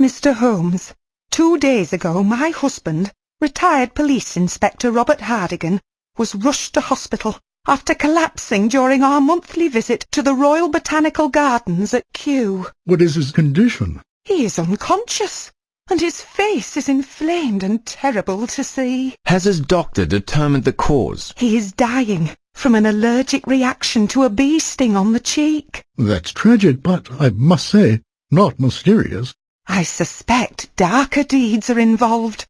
Mr. Holmes, 2 days ago my husband, retired police inspector Robert Hartigan, was rushed to hospital after collapsing during our monthly visit to the Royal Botanical Gardens at Kew. What is his condition? He is unconscious, and his face is inflamed and terrible to see. Has his doctor determined the cause? He is dying from an allergic reaction to a bee sting on the cheek. That's tragic, but I must say, not mysterious. I suspect darker deeds are involved.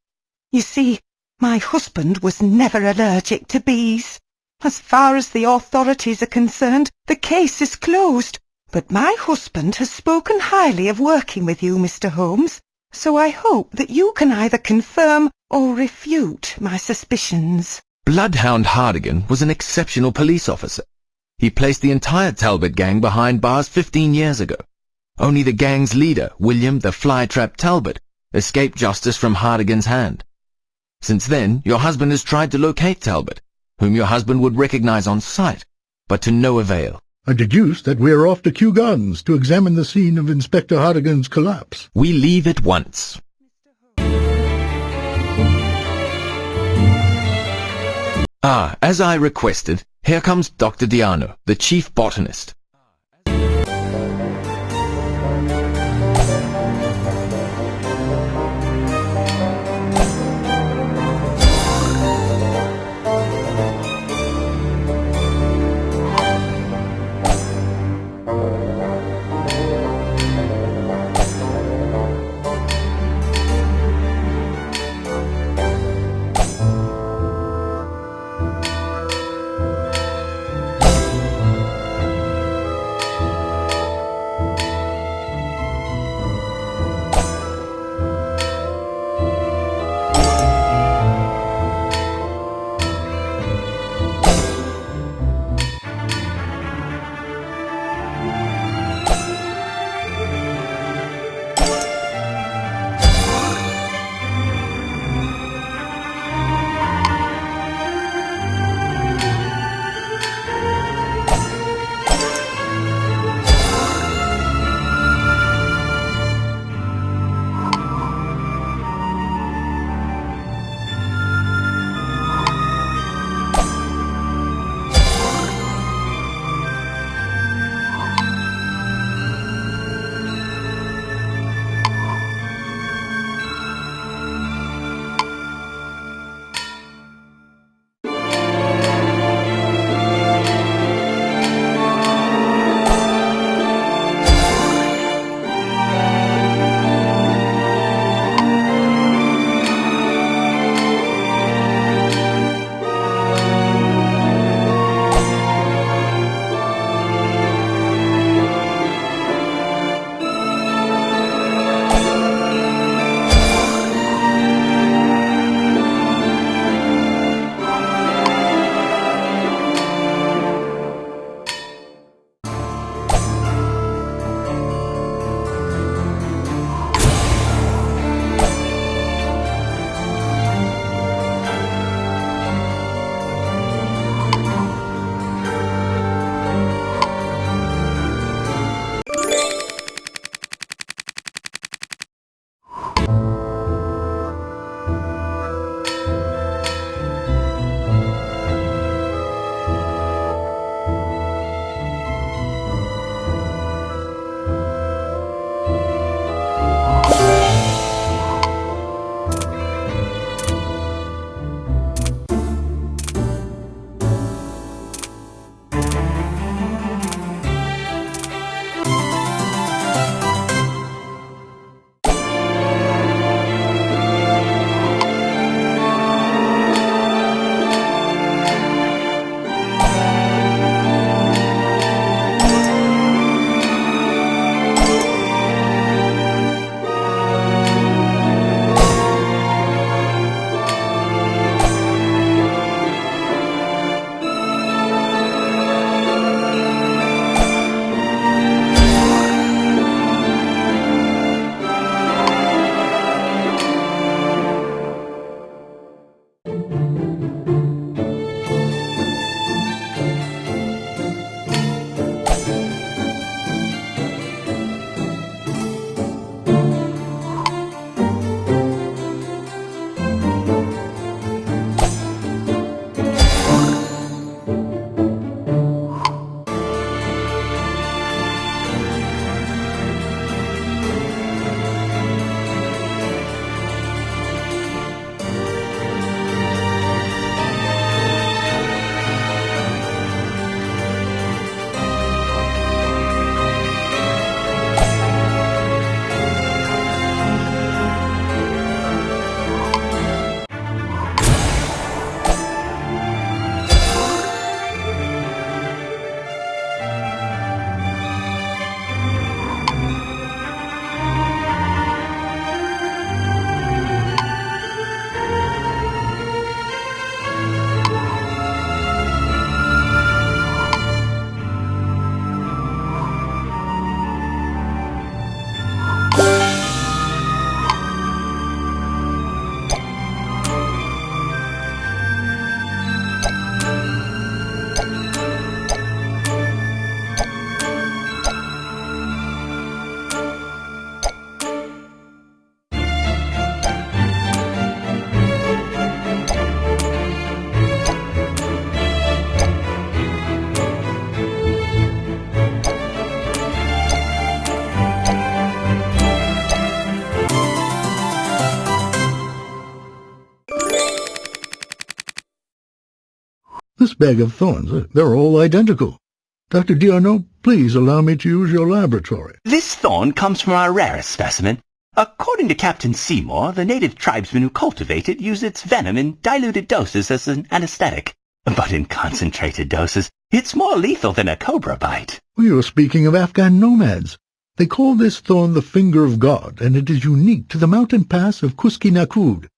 You see, my husband was never allergic to bees. As far as the authorities are concerned, the case is closed. But my husband has spoken highly of working with you, Mr. Holmes, so I hope that you can either confirm or refute my suspicions. Bloodhound Hartigan was an exceptional police officer. He placed the entire Talbot gang behind bars 15 years ago. Only the gang's leader, William the Flytrap Talbot, escaped justice from Hartigan's hand. Since then, your husband has tried to locate Talbot, whom your husband would recognize on sight, but to no avail. I deduce that we are off to Kew Gardens to examine the scene of Inspector Hartigan's collapse. We leave at once. As I requested, here comes Dr. Diano, the chief botanist. This bag of thorns, they're all identical. Dr. Diarno, please allow me to use your laboratory. This thorn comes from our rarest specimen. According to Captain Seymour, the native tribesmen who cultivate it use its venom in diluted doses as an anesthetic. But in concentrated doses, it's more lethal than a cobra bite. We are speaking of Afghan nomads. They call this thorn the Finger of God, and it is unique to the mountain pass of Kuski Nakud.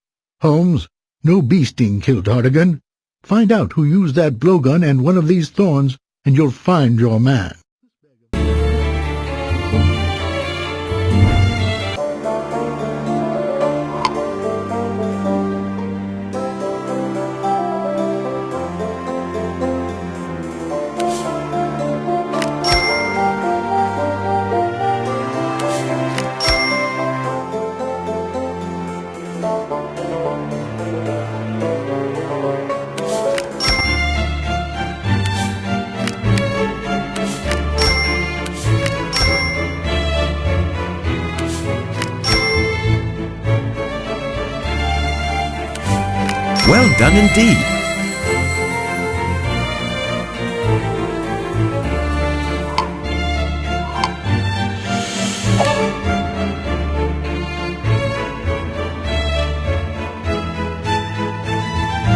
Holmes, no bee sting killed Hartigan. Find out who used that blowgun and one of these thorns, and you'll find your man. Well done indeed.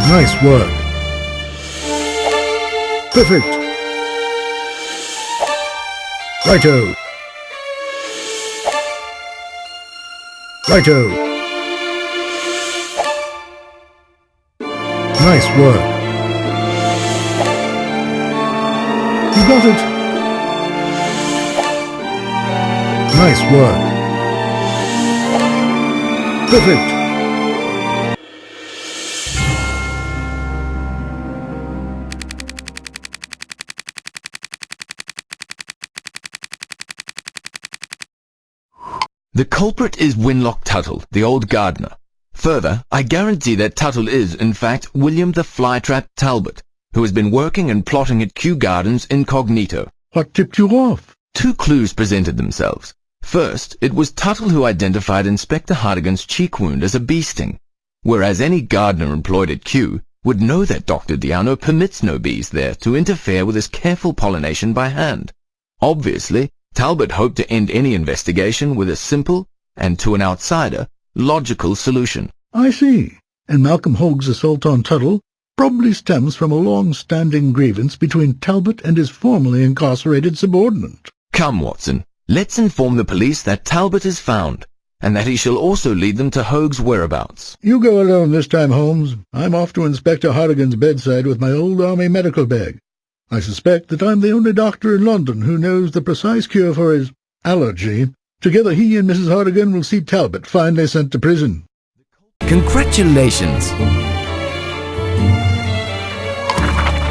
Nice work. Perfect. Righto. Righto. Nice work. You got it. Nice work. Perfect. The culprit is Winlock Tuttle, the old gardener. Further, I guarantee that Tuttle is, in fact, William the Flytrap Talbot, who has been working and plotting at Kew Gardens incognito. What tipped you off? Two clues presented themselves. First, it was Tuttle who identified Inspector Hartigan's cheek wound as a bee sting, whereas any gardener employed at Kew would know that Dr. Diarno permits no bees there to interfere with his careful pollination by hand. Obviously, Talbot hoped to end any investigation with a simple, and to an outsider, logical solution. I see. And Malcolm Hogue's assault on Tuttle probably stems from a long-standing grievance between Talbot and his formerly incarcerated subordinate. Come, Watson, let's inform the police that Talbot is found, and that he shall also lead them to Hogue's whereabouts. You go alone this time, Holmes. I'm off to Inspector Hartigan's bedside with my old army medical bag. I suspect that I'm the only doctor in London who knows the precise cure for his allergy. Together he and Mrs. Hartigan will see Talbot finally sent to prison. Congratulations!